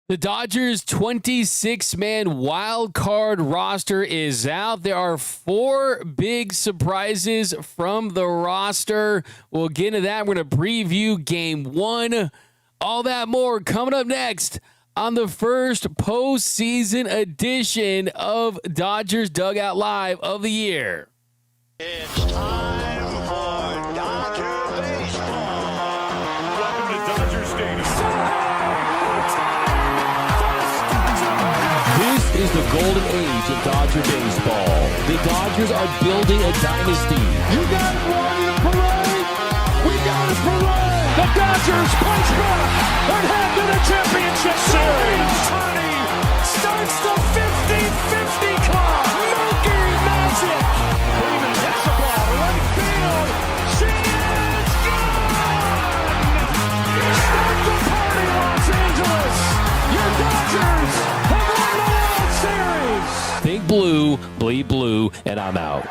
The Dodgers' 26-man wild card roster is out. There are 4 big surprises from the roster. We'll get into that. We're going to preview Game 1. All that more coming up next on the first postseason edition of Dodgers Dugout Live of the year. It's time for Dodger baseball. Welcome to Dodger Stadium. This is the golden age of Dodger baseball. The Dodgers are building a dynasty. You got it, Warrior Parade. We got it, Parade. The Dodgers punch back and head to the championship series. Ohtani starts the 50-50 club. Mookie Betts. Freeman hits the ball to right field. She is gone. Start the party, Los Angeles. Your Dodgers have won the World Series. Think blue, bleed blue, and I'm out.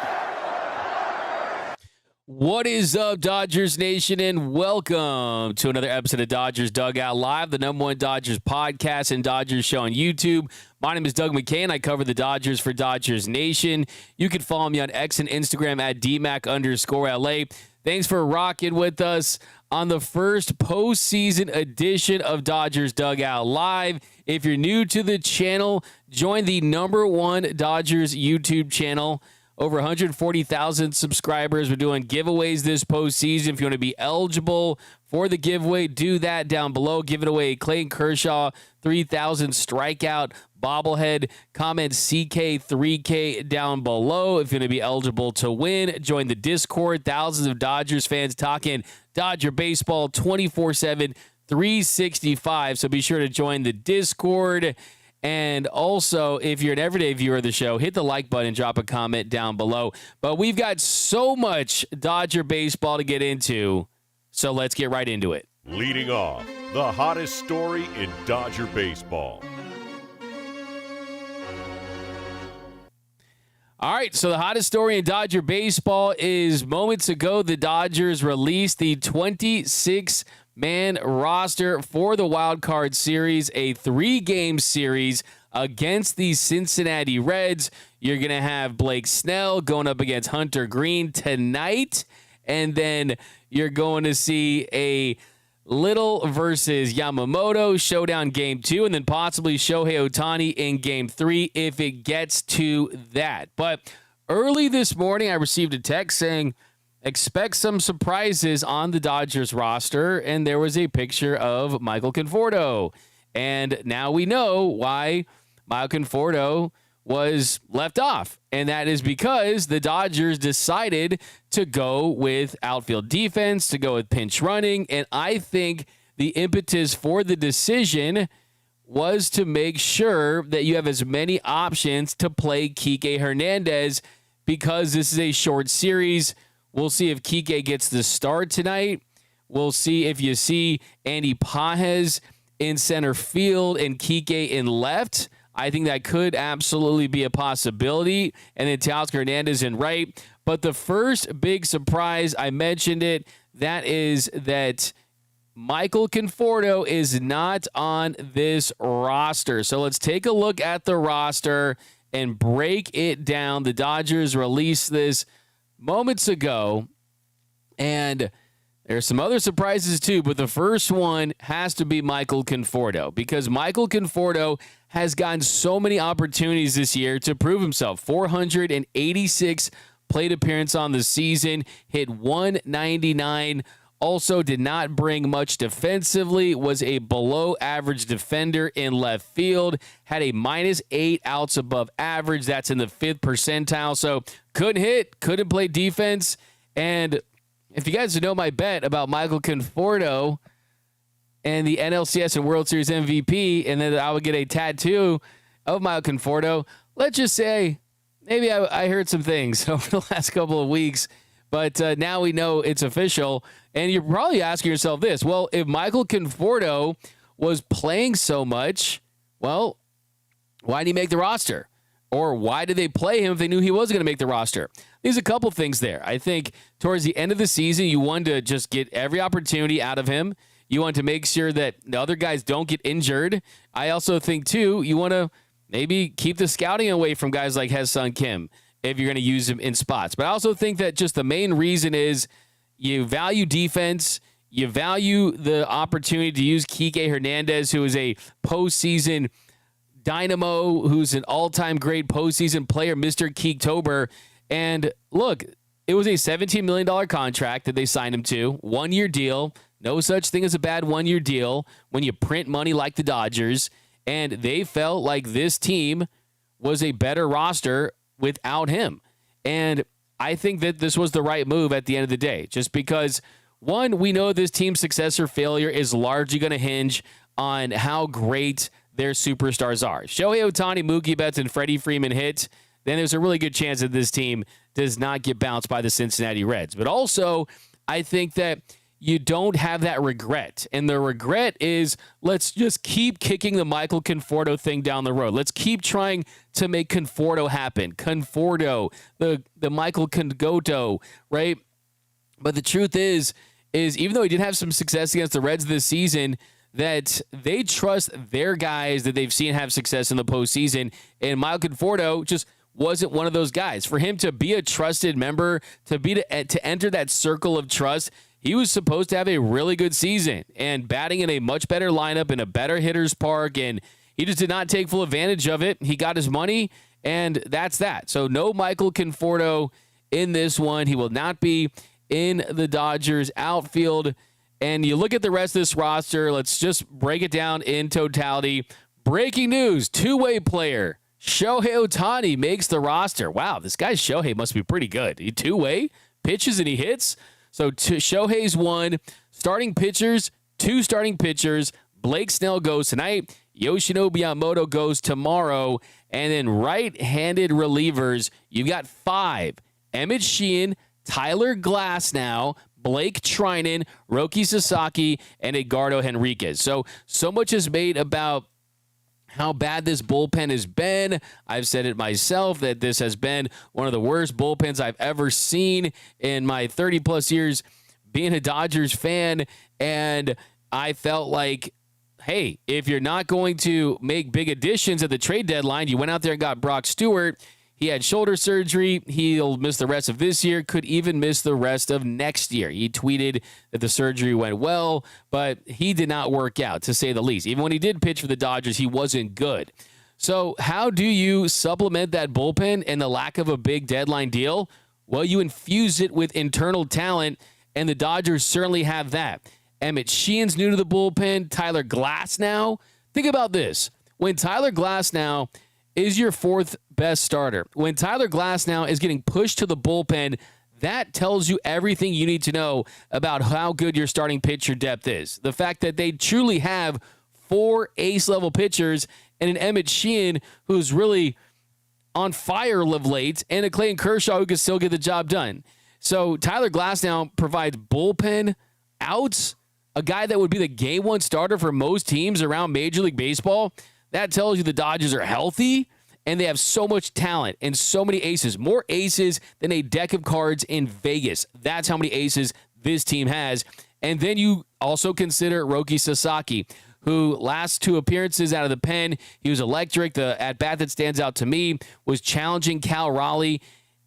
What is up, Dodgers Nation, and welcome to another episode of Dodgers Dugout Live, the #1 Dodgers podcast and Dodgers show on YouTube. My name is Doug McKain. I cover the Dodgers for Dodgers Nation. You can follow me on X and Instagram at DMac_LA. Thanks for rocking with us on the first postseason edition of Dodgers Dugout Live. If you're new to the channel, join the #1 Dodgers YouTube channel. Over 140,000 subscribers. We're doing giveaways this postseason. If you want to be eligible for the giveaway, do that down below. Giving away Clayton Kershaw 3,000 strikeout bobblehead. Comment CK3K down below. If you're going to be eligible to win, join the Discord. Thousands of Dodgers fans talking Dodger baseball 24/7, 365. So be sure to join the Discord. And also, if you're an everyday viewer of the show, hit the like button and drop a comment down below. But we've got so much Dodger baseball to get into, so let's get right into it. Leading off, the hottest story in Dodger baseball. All right, so the hottest story in Dodger baseball is moments ago, the Dodgers released the 26-man roster for the wild card series, a 3-game series against the Cincinnati Reds. You're going to have Blake Snell going up against Hunter Green tonight, and then you're going to see a Little versus Yamamoto showdown game 2, and then possibly Shohei Ohtani in game 3 if it gets to that. But early this morning, I received a text saying, expect some surprises on the Dodgers roster, and there was a picture of Michael Conforto. And now we know why Michael Conforto was left off, and that is because the Dodgers decided to go with outfield defense, to go with pinch running, and I think the impetus for the decision was to make sure that you have as many options to play Kike Hernandez because this is a short series. We'll see if Kike gets the start tonight. We'll see if you see Andy Pages in center field and Kike in left. I think that could absolutely be a possibility. And then Teoscar Hernandez in right. But the first big surprise, I mentioned it, that is that Michael Conforto is not on this roster. So let's take a look at the roster and break it down. The Dodgers released this moments ago. And there's some other surprises too, but the first one has to be Michael Conforto because Michael Conforto has gotten so many opportunities this year to prove himself. 486 plate appearance on the season, hit 199. Also did not bring much defensively, was a below average defender in left field, had a -8 outs above average. That's in the 5th percentile. So couldn't hit, couldn't play defense. And if you guys know my bet about Michael Conforto and the NLCS and World Series MVP, and then I would get a tattoo of Michael Conforto, let's just say maybe I heard some things over the last couple of weeks, but now we know it's official. And you're probably asking yourself this, well, if Michael Conforto was playing so much, well, why did he make the roster? Or why did they play him if they knew he wasn't going to make the roster? There's a couple things there. I think towards the end of the season, you wanted to just get every opportunity out of him. You want to make sure that the other guys don't get injured. I also think, too, you want to maybe keep the scouting away from guys like Hyeseong Kim if you're going to use him in spots. But I also think that just the main reason is you value defense. You value the opportunity to use Kike Hernandez, who is a postseason dynamo, who's an all-time great postseason player, Mr. Keektober. And look, it was a $17 million contract that they signed him to, one-year deal. No such thing as a bad one-year deal when you print money like the Dodgers. And they felt like this team was a better roster without him. And I think that this was the right move at the end of the day, just because, one, we know this team's success or failure is largely going to hinge on how great their superstars are. Shohei Ohtani, Mookie Betts, and Freddie Freeman hit, then there's a really good chance that this team does not get bounced by the Cincinnati Reds. But also, I think that you don't have that regret. And the regret is, let's just keep kicking the Michael Conforto thing down the road. Let's keep trying to make Conforto happen. Conforto, the Michael Congoto, right? But the truth is even though he did have some success against the Reds this season, that they trust their guys that they've seen have success in the postseason. And Michael Conforto just wasn't one of those guys. For him to be a trusted member, to enter that circle of trust, he was supposed to have a really good season and batting in a much better lineup in a better hitter's park, and he just did not take full advantage of it. He got his money, and that's that. So no Michael Conforto in this one. He will not be in the Dodgers outfield. And you look at the rest of this roster, let's just break it down in totality. Breaking news, two-way player Shohei Ohtani makes the roster. Wow, this guy Shohei must be pretty good. He two-way, pitches and he hits. So Shohei's one. Starting pitchers, two starting pitchers. Blake Snell goes tonight. Yoshinobu Yamamoto goes tomorrow. And then right-handed relievers, you've got five. Emmet Sheehan, Tyler Glasnow, Blake Trinan, Roki Sasaki, and Edgardo Henriquez. So much is made about how bad this bullpen has been. I've said it myself that this has been one of the worst bullpens I've ever seen in my 30-plus years being a Dodgers fan. And I felt like, hey, if you're not going to make big additions at the trade deadline, you went out there and got Brock Stewart. He had shoulder surgery. He'll miss the rest of this year, could even miss the rest of next year. He tweeted that the surgery went well, but he did not work out, to say the least. Even when he did pitch for the Dodgers, he wasn't good. So how do you supplement that bullpen and the lack of a big deadline deal? Well, you infuse it with internal talent, and the Dodgers certainly have that. Emmet Sheehan's new to the bullpen. Tyler Glasnow. Think about this. When Tyler Glasnow is your fourth best starter, when Tyler Glasnow is getting pushed to the bullpen, that tells you everything you need to know about how good your starting pitcher depth is. The fact that they truly have four ace-level pitchers and an Emmet Sheehan who's really on fire of late, and a Clayton Kershaw who can still get the job done. So Tyler Glasnow provides bullpen outs, a guy that would be the game one starter for most teams around Major League Baseball. That tells you the Dodgers are healthy, and they have so much talent and so many aces. More aces than a deck of cards in Vegas. That's how many aces this team has. And then you also consider Roki Sasaki, who last two appearances out of the pen, he was electric. The at-bat that stands out to me was challenging Cal Raleigh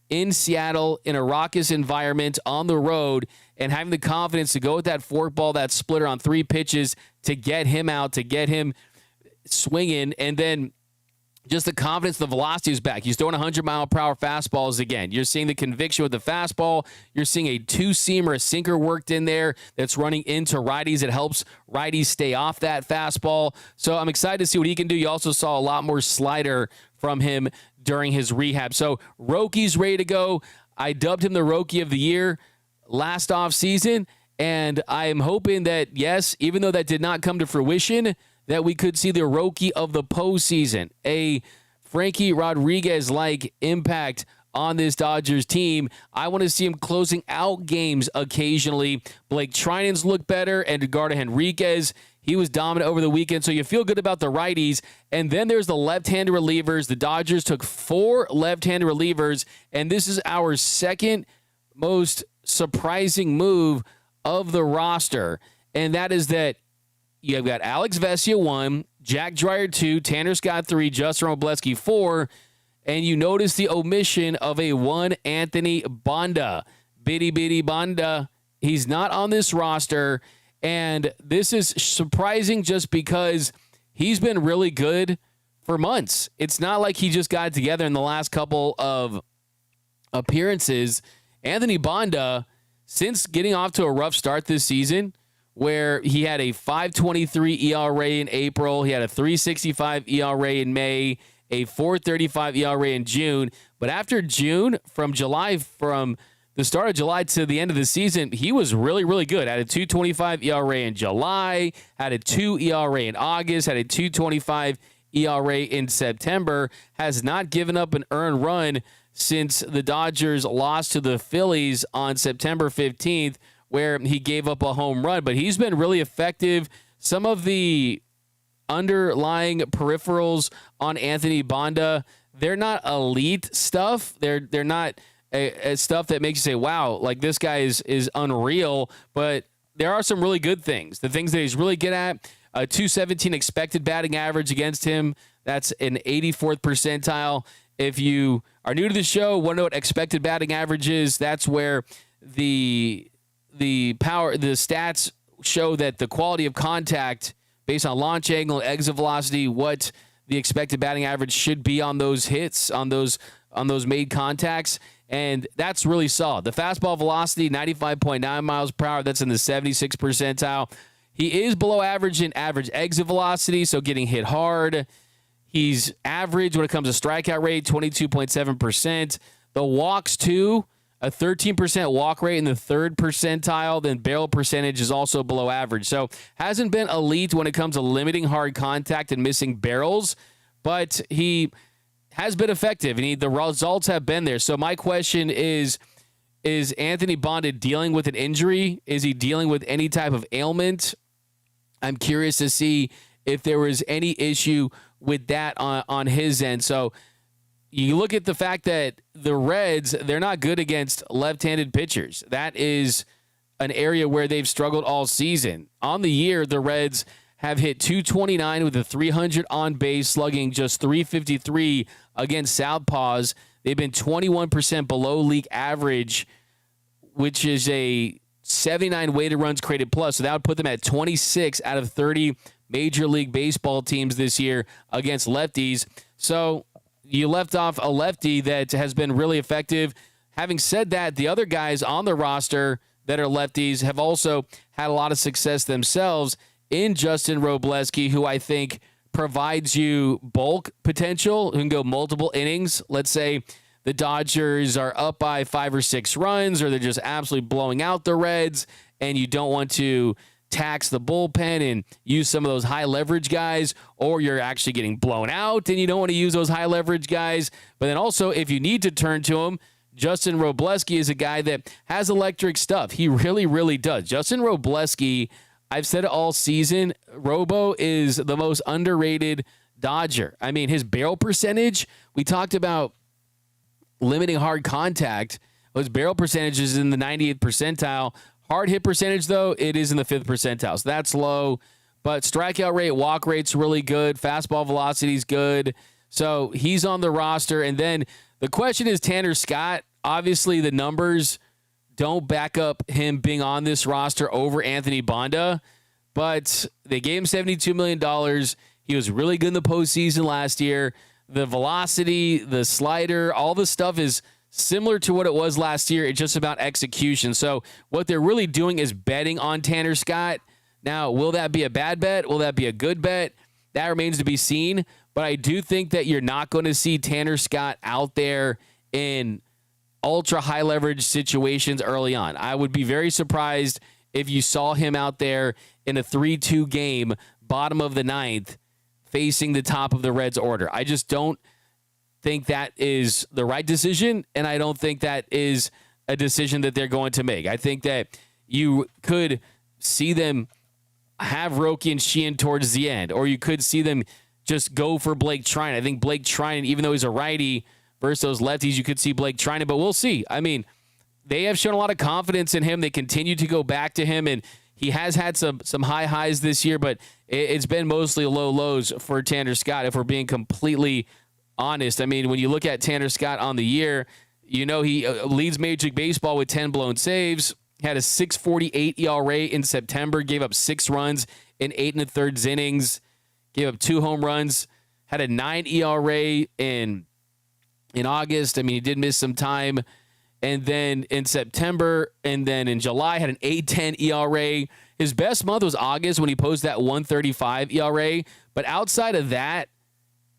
in Seattle in a raucous environment on the road, and having the confidence to go with that forkball, that splitter on three pitches to get him out, to get him swinging, and then just the confidence, the velocity is back. He's throwing 100-mile-per-hour fastballs again. You're seeing the conviction with the fastball. You're seeing a two-seam or a sinker worked in there that's running into righties. It helps righties stay off that fastball. So I'm excited to see what he can do. You also saw a lot more slider from him during his rehab. So Roki's ready to go. I dubbed him the Roki of the Year last offseason, and I am hoping that, yes, even though that did not come to fruition, that we could see the Roki of the postseason, a Frankie Rodriguez-like impact on this Dodgers team. I want to see him closing out games occasionally. Blake Trinan's look better, and Edgardo Henriquez, he was dominant over the weekend, so you feel good about the righties. And then there's the left-handed relievers. The Dodgers took 4 left-handed relievers, and this is our second most surprising move of the roster. and that is that you've got Alex Vesia 1, Jack Dreyer 2, Tanner Scott 3, Justin Robleski 4, and you notice the omission of a 1 Anthony Banda. Bitty Banda. He's not on this roster, and this is surprising just because he's been really good for months. It's not like he just got together in the last couple of appearances. Anthony Banda, since getting off to a rough start this season, where he had a 5.23 ERA in April, he had a 3.65 ERA in May, a 4.35 ERA in June, but after June, from the start of July to the end of the season, he was really, really good. Had a 2.25 ERA in July, had a 2 ERA in August, had a 2.25 ERA in September, has not given up an earned run since the Dodgers lost to the Phillies on September 15th, where he gave up a home run. But he's been really effective. Some of the underlying peripherals on Anthony Banda, they're not elite stuff. They're not a stuff that makes you say, wow, like this guy is unreal. But there are some really good things. The things that he's really good at, a 217 expected batting average against him. That's an 84th percentile. If you are new to the show, want to know what expected batting average is, that's where the stats show that the quality of contact based on launch angle, exit velocity, what the expected batting average should be on those hits, on those made contacts. And that's really solid. The fastball velocity, 95.9 miles per hour. That's in the 76th percentile. He is below average in average exit velocity, so getting hit hard. He's average when it comes to strikeout rate, 22.7%. The walks, too, a 13% walk rate in the 3rd percentile. Then barrel percentage is also below average. So hasn't been elite when it comes to limiting hard contact and missing barrels, but he has been effective, and the results have been there. So my question is Anthony Banda dealing with an injury? Is he dealing with any type of ailment? I'm curious to see if there was any issue with that on his end. So you look at the fact that the Reds, they're not good against left-handed pitchers. That is an area where they've struggled all season. On the year, the Reds have hit 229 with a 300 on base, slugging just 353 against southpaws. They've been 21% below league average, which is a 79 weighted runs created plus. So that would put them at 26 out of 30 Major League Baseball teams this year against lefties. So you left off a lefty that has been really effective. Having said that, the other guys on the roster that are lefties have also had a lot of success themselves in Justin Robleski, who I think provides you bulk potential, who can go multiple innings. Let's say the Dodgers are up by 5 or 6 runs, or they're just absolutely blowing out the Reds, and you don't want to tax the bullpen and use some of those high leverage guys, or you're actually getting blown out and you don't want to use those high leverage guys. But then also, if you need to turn to them, Justin Robleski is a guy that has electric stuff. He really, really does. Justin Robleski, I've said it all season, Robo is the most underrated Dodger. I mean, his barrel percentage, we talked about limiting hard contact. His barrel percentage is in the 98th percentile. Hard hit percentage, though, it is in the 5th percentile. So that's low. But strikeout rate, walk rate's really good. Fastball velocity's good. So he's on the roster. And then the question is Tanner Scott. Obviously, the numbers don't back up him being on this roster over Anthony Banda, but they gave him $72 million. He was really good in the postseason last year. The velocity, the slider, all the stuff is similar to what it was last year. It's just about execution. So what they're really doing is betting on Tanner Scott. Now, will that be a bad bet? Will that be a good bet? That remains to be seen. But I do think that you're not going to see Tanner Scott out there in ultra high leverage situations early on. I would be very surprised if you saw him out there in a 3-2 game, bottom of the 9th, facing the top of the Reds order. I just don't think that is the right decision, and I don't think that is a decision that they're going to make. I think that you could see them have Roki and Sheehan towards the end, or you could see them just go for Blake Treinen. I think Blake Treinen, even though he's a righty versus those lefties, you could see Blake Treinen, but we'll see. I mean, they have shown a lot of confidence in him. They continue to go back to him, and He has had some high highs this year, but it's been mostly low lows for Tanner Scott, if we're being completely honest. I mean, when you look at Tanner Scott on the year, he leads Major League Baseball with 10 blown saves, had a 6.48 ERA in September, gave up 6 runs in 8 1/3 innings, gave up 2 home runs, had a 9 ERA in August. I mean, he did miss some time. And then in September and then in July, had an 8.10 ERA. His best month was August when he posted that 1.35 ERA. But outside of that,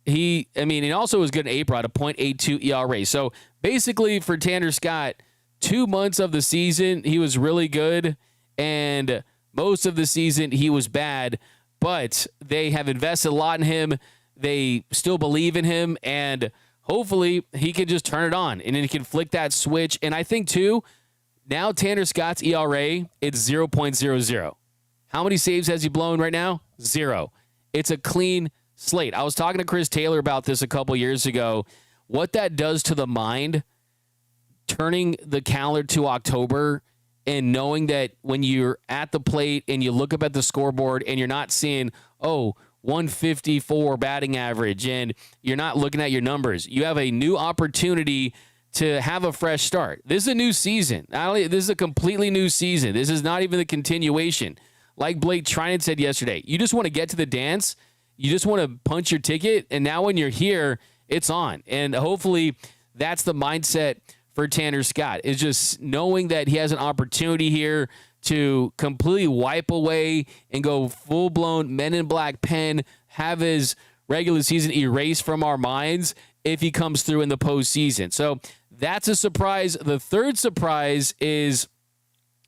he also was good in April at a 0.82 ERA. So basically for Tanner Scott, 2 months of the season, he was really good. And most of the season, he was bad. But they have invested a lot in him. They still believe in him. And hopefully he can just turn it on and then he can flick that switch. And I think, too, now Tanner Scott's ERA, it's 0.00. How many saves has he blown right now? 0. It's a clean slate. I was talking to Chris Taylor about this a couple years ago. What that does to the mind, turning the calendar to October and knowing that when you're at the plate and you look up at the scoreboard and you're not seeing, 154 batting average, and you're not looking at your numbers. You have a new opportunity to have a fresh start. This is a new season. This is a completely new season. This is not even the continuation. Like Blake Trinan said yesterday, you just want to get to the dance. You just want to punch your ticket, and now when you're here, it's on. And hopefully that's the mindset for Tanner Scott, is just knowing that he has an opportunity here to completely wipe away and go full-blown Men in Black pen, have his regular season erased from our minds if he comes through in the postseason. So that's a surprise. The third surprise is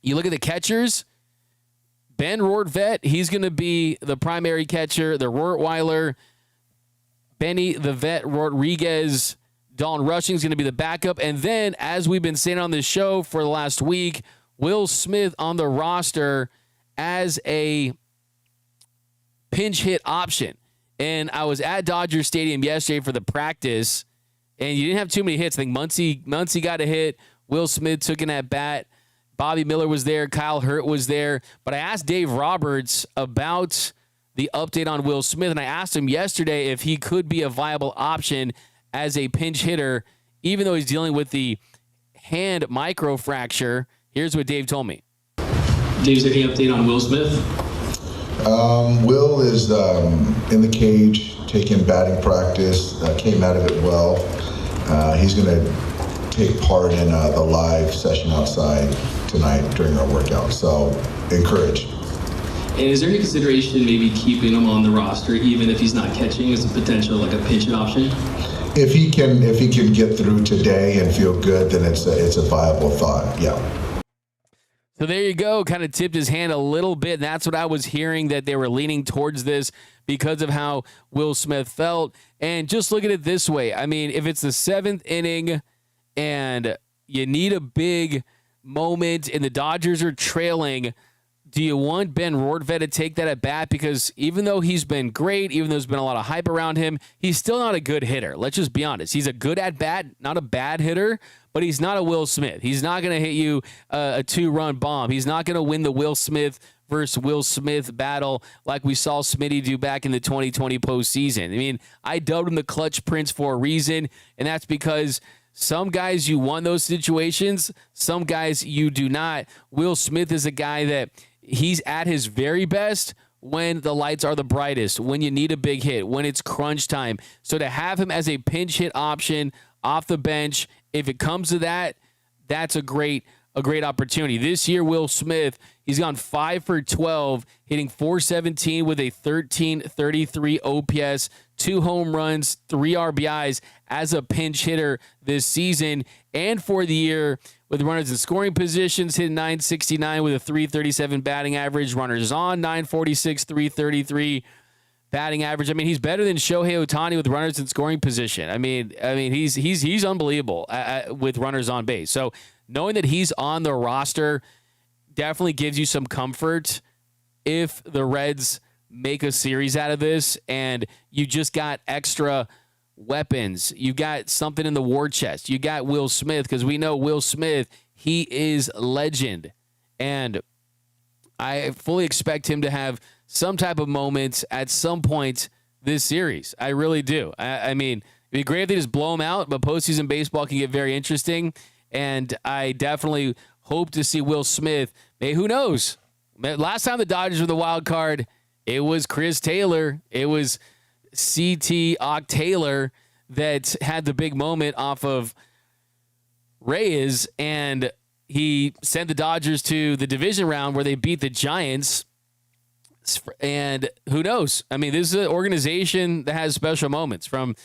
you look at the catchers. Ben Roortvedt, he's going to be the primary catcher. The Rottweiler, Benny the Vet Rodriguez, Dalton Rushing is going to be the backup. And then, as we've been saying on this show for the last week, Will Smith on the roster as a pinch hit option. And I was at Dodger Stadium yesterday for the practice, and you didn't have too many hits. I think Muncy got a hit. Will Smith took an at-bat. Bobby Miller was there. Kyle Hurt was there. But I asked Dave Roberts about the update on Will Smith, and I asked him yesterday if he could be a viable option as a pinch hitter, even though he's dealing with the hand microfracture. Here's what Dave told me. Dave's any update on Will Smith? Will is in the cage, taking batting practice, came out of it well. He's going to take part in the live session outside tonight during our workout, so encouraged. And is there any consideration maybe keeping him on the roster even if he's not catching as a potential like a pinch hit option? If he can get through today and feel good, then it's a viable thought. Yeah. So there you go. Kind of tipped his hand a little bit. And that's what I was hearing, that they were leaning towards this because of how Will Smith felt. And just look at it this way. I mean, if it's the 7th inning and you need a big moment and the Dodgers are trailing, do you want Ben Roortvedt to take that at bat? Because even though he's been great, even though there's been a lot of hype around him, he's still not a good hitter. Let's just be honest. He's a good at bat, not a bad hitter, but he's not a Will Smith. He's not going to hit you a 2-run bomb. He's not going to win the Will Smith versus Will Smith battle like we saw Smitty do back in the 2020 postseason. I mean, I dubbed him the Clutch Prince for a reason, and that's because some guys you won those situations, some guys you do not. Will Smith is a guy that he's at his very best when the lights are the brightest, when you need a big hit, when it's crunch time. So to have him as a pinch hit option off the bench, if it comes to that, that's a great opportunity. This year, Will Smith, he's gone 5 for 12, hitting .417 with a 1333 OPS, 2 home runs, 3 RBIs as a pinch hitter this season. And for the year, with runners in scoring positions, hitting .969 with a .337 batting average. Runners on, .946, .333 batting average. I mean, he's better than Shohei Ohtani with runners in scoring position. I mean, he's unbelievable with runners on base. So knowing that he's on the roster definitely gives you some comfort if the Reds make a series out of this and you just got extra weapons. You got something in the war chest. You got Will Smith, because we know Will Smith, he is legend. And I fully expect him to have some type of moment at some point this series. I really do. I mean, it'd be great if they just blow him out, but postseason baseball can get very interesting, and I definitely hope to see Will Smith. Hey, who knows? Last time the Dodgers were the wild card, it was Chris Taylor. It was CT Ock Taylor that had the big moment off of Reyes, and he sent the Dodgers to the division round where they beat the Giants. And who knows? I mean, this is an organization that has special moments, from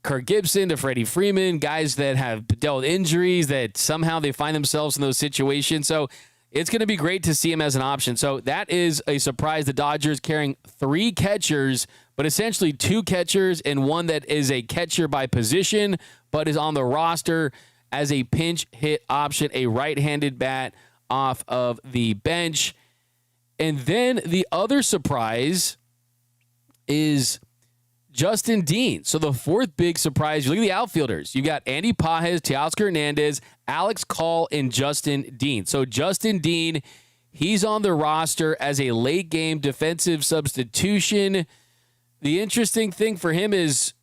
Kirk Gibson to Freddie Freeman, guys that have dealt with injuries that somehow they find themselves in those situations. So it's going to be great to see him as an option. So that is a surprise. The Dodgers carrying 3 catchers, but essentially 2 catchers and one that is a catcher by position, but is on the roster as a pinch hit option, a right-handed bat off of the bench. And then the other surprise is Justin Dean. So the fourth big surprise, you look at the outfielders. You got Andy Pages, Teoscar Hernandez, Alex Call, and Justin Dean. So Justin Dean, he's on the roster as a late-game defensive substitution. The interesting thing for him is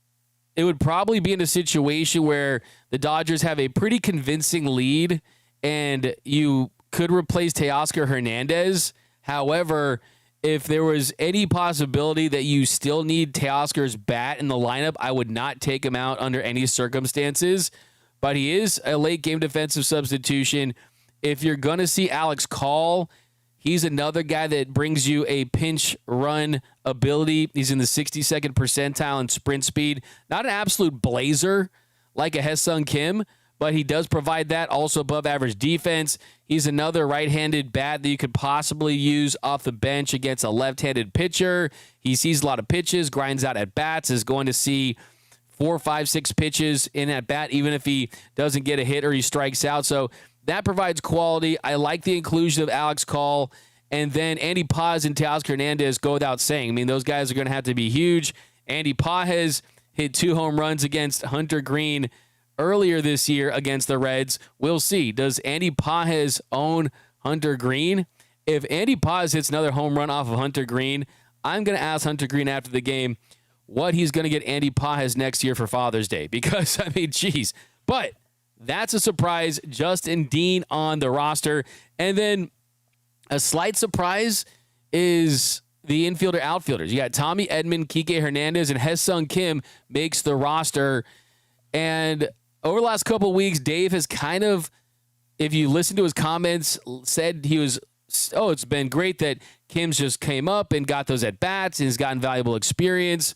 it would probably be in a situation where the Dodgers have a pretty convincing lead and you could replace Teoscar Hernandez. However, if there was any possibility that you still need Teoscar's bat in the lineup, I would not take him out under any circumstances. But he is a late-game defensive substitution. If you're going to see Alex Call, he's another guy that brings you a pinch run ability. He's in the 62nd percentile in sprint speed. Not an absolute blazer like a Hyeseong Kim, but he does provide that. Also above average defense. He's another right-handed bat that you could possibly use off the bench against a left-handed pitcher. He sees a lot of pitches, grinds out at bats, is going to see 4, 5, 6 pitches in at bat, even if he doesn't get a hit or he strikes out. So that provides quality. I like the inclusion of Alex Call. And then Andy Pages and Teoscar Hernandez go without saying. I mean, those guys are going to have to be huge. Andy Pages hit 2 home runs against Hunter Green earlier this year against the Reds. We'll see. Does Andy Pages own Hunter Green? If Andy Pages hits another home run off of Hunter Green, I'm going to ask Hunter Green after the game what he's going to get Andy Pages next year for Father's Day. Because, I mean, geez. But that's a surprise. Justin Dean on the roster. And then a slight surprise is the infielder outfielders. You got Tommy Edman, Kike Hernandez, and Hyeseong Kim makes the roster. And over the last couple of weeks, Dave has kind of, if you listen to his comments, said he was, it's been great that Kim's just came up and got those at-bats and has gotten valuable experience.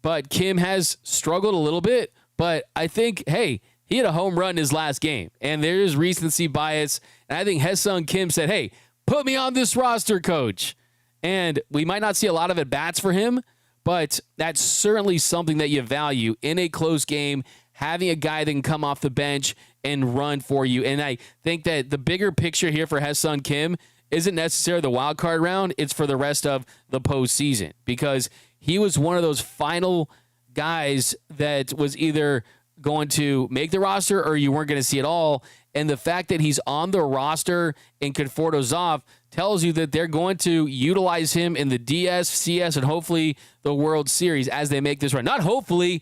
But Kim has struggled a little bit. But I think, hey, he had a home run in his last game. And there's recency bias. And I think Hyeseong Kim said, hey, put me on this roster, coach. And we might not see a lot of at-bats for him, but that's certainly something that you value in a close game, having a guy that can come off the bench and run for you. And I think that the bigger picture here for Hyeseong Kim isn't necessarily the wild card round. It's for the rest of the postseason, because he was one of those final guys that was either going to make the roster or you weren't going to see it all. And the fact that he's on the roster and Conforto's off tells you that they're going to utilize him in the DS, CS, and hopefully the World Series as they make this run. Not hopefully,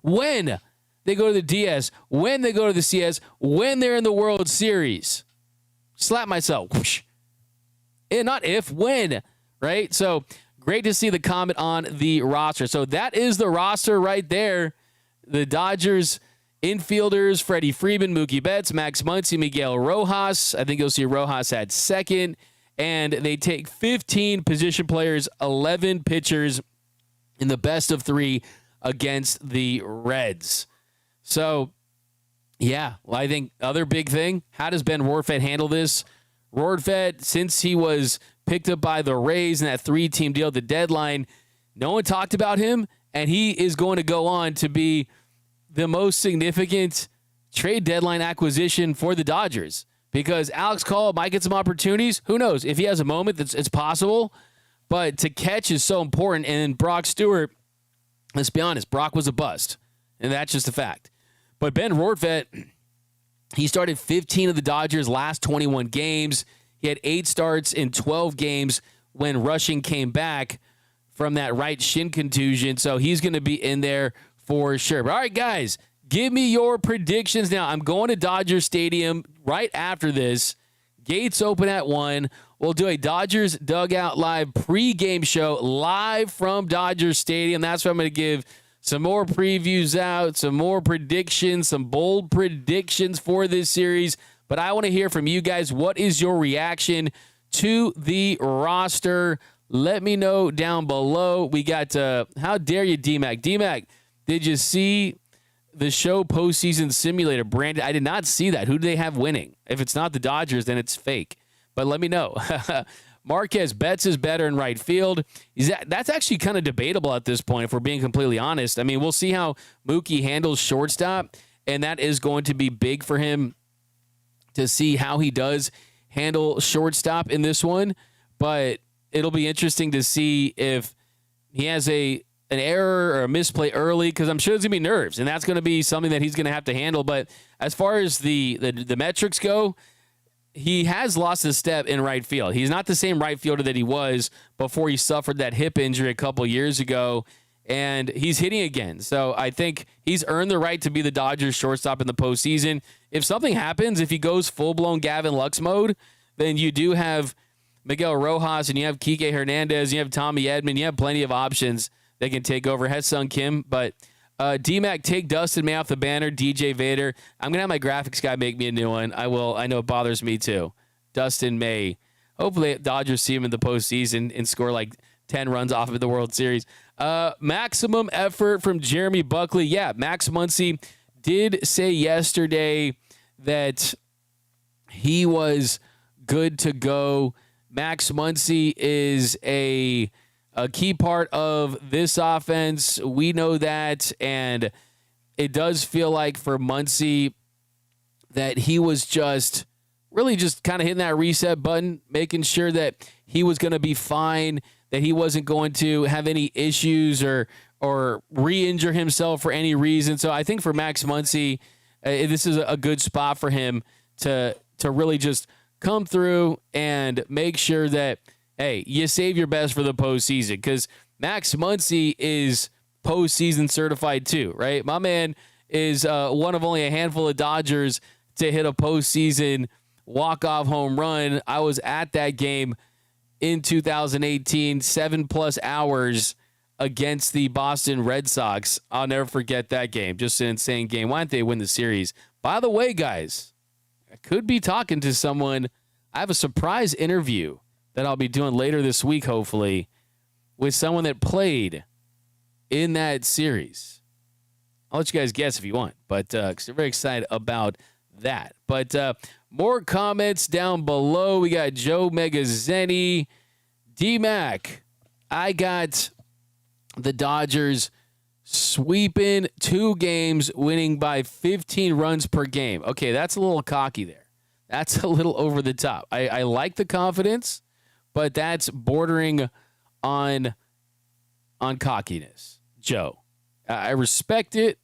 when they go to the DS, when they go to the CS, when they're in the World Series. Slap myself. Whoosh. And not if, when, right? So great to see the comment on the roster. So that is the roster right there. The Dodgers infielders, Freddie Freeman, Mookie Betts, Max Muncy, Miguel Rojas. I think you'll see Rojas at second. And they take 15 position players, 11 pitchers in the best of 3 against the Reds. So, yeah, well, I think other big thing, how does Ben Rortvedt handle this? Rortvedt, since he was picked up by the Rays in that 3-team deal at the deadline, no one talked about him, and he is going to go on to be the most significant trade deadline acquisition for the Dodgers, because Alex Call might get some opportunities. Who knows? If he has a moment, it's possible. But to catch is so important. And Brock Stewart, let's be honest, Brock was a bust, and that's just a fact. But Ben Rortvedt, he started 15 of the Dodgers' last 21 games. He had 8 starts in 12 games when Rushing came back from that right shin contusion. So he's going to be in there for sure. But all right, guys, give me your predictions now. I'm going to Dodger Stadium right after this. Gates open at 1. We'll do a Dodgers Dugout Live pregame show live from Dodger Stadium. That's where I'm going to give some more previews out, some more predictions, some bold predictions for this series. But I want to hear from you guys. What is your reaction to the roster? Let me know down below. We got, how dare you, D-Mac? D-Mac, did you see the show Postseason Simulator? Brandon, I did not see that. Who do they have winning? If it's not the Dodgers, then it's fake. But let me know. Marquez, Betts is better in right field. That's actually kind of debatable at this point, if we're being completely honest. I mean, we'll see how Mookie handles shortstop, and that is going to be big for him to see how he does handle shortstop in this one. But it'll be interesting to see if he has an error or a misplay early, because I'm sure there's going to be nerves, and that's going to be something that he's going to have to handle. But as far as the metrics go, he has lost a step in right field. He's not the same right fielder that he was before he suffered that hip injury a couple years ago, and he's hitting again. So I think he's earned the right to be the Dodgers shortstop in the postseason. If something happens, if he goes full-blown Gavin Lux mode, then you do have Miguel Rojas, and you have Kike Hernandez, you have Tommy Edman, you have plenty of options that can take over Hyeseong Kim. But D-Mac, take Dustin May off the banner, DJ Vader. I'm going to have my graphics guy make me a new one. I will. I know it bothers me too. Dustin May. Hopefully Dodgers see him in the postseason and score like 10 runs off of the World Series. Maximum effort from Jeremy Buckley. Yeah, Max Muncy did say yesterday that he was good to go. Max Muncy is a key part of this offense. We know that, and it does feel like for Muncy that he was just really just kind of hitting that reset button, making sure that he was going to be fine, that he wasn't going to have any issues or re-injure himself for any reason. So I think for Max Muncy, this is a good spot for him to really just come through and make sure that, hey, you save your best for the postseason, because Max Muncy is postseason certified too, right? My man is one of only a handful of Dodgers to hit a postseason walk-off home run. I was at that game in 2018, 7+ hours against the Boston Red Sox. I'll never forget that game. Just an insane game. Why didn't they win the series? By the way, guys, I could be talking to someone. I have a surprise interview that I'll be doing later this week, hopefully, with someone that played in that series. I'll let you guys guess if you want, but I'm very excited about that. But more comments down below. We got Joe Megazzeni. D-Mac, I got the Dodgers sweeping 2 games, winning by 15 runs per game. Okay, that's a little cocky there. That's a little over the top. I like the confidence, but that's bordering on cockiness. Joe, I respect it.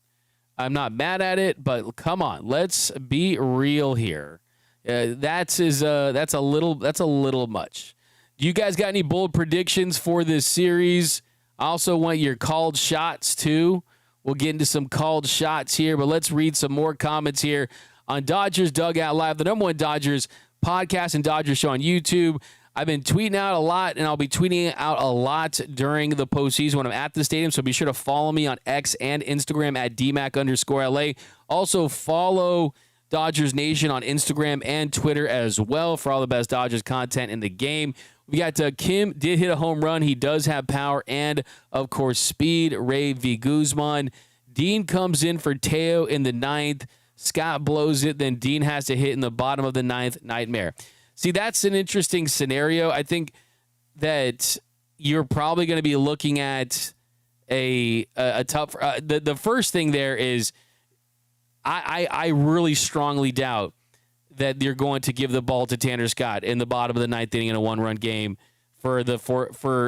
I'm not mad at it, but come on, let's be real here. That's a little much. Do you guys got any bold predictions for this series? I also want your called shots too. We'll get into some called shots here, but let's read some more comments here on Dodgers Dugout Live, the #1 Dodgers podcast and Dodgers show on YouTube. I've been tweeting out a lot, and I'll be tweeting out a lot during the postseason when I'm at the stadium, so be sure to follow me on X and Instagram at DMAC_LA. Also, follow Dodgers Nation on Instagram and Twitter as well for all the best Dodgers content in the game. We got Kim did hit a home run. He does have power and, of course, speed. Ray V. Guzman. Dean comes in for Teo in the 9th. Scott blows it. Then Dean has to hit in the bottom of the 9th. Nightmare. See, that's an interesting scenario. I think that you're probably going to be looking at a tough. The first thing there is I really strongly doubt that you're going to give the ball to Tanner Scott in the bottom of the 9th inning in a 1-run game for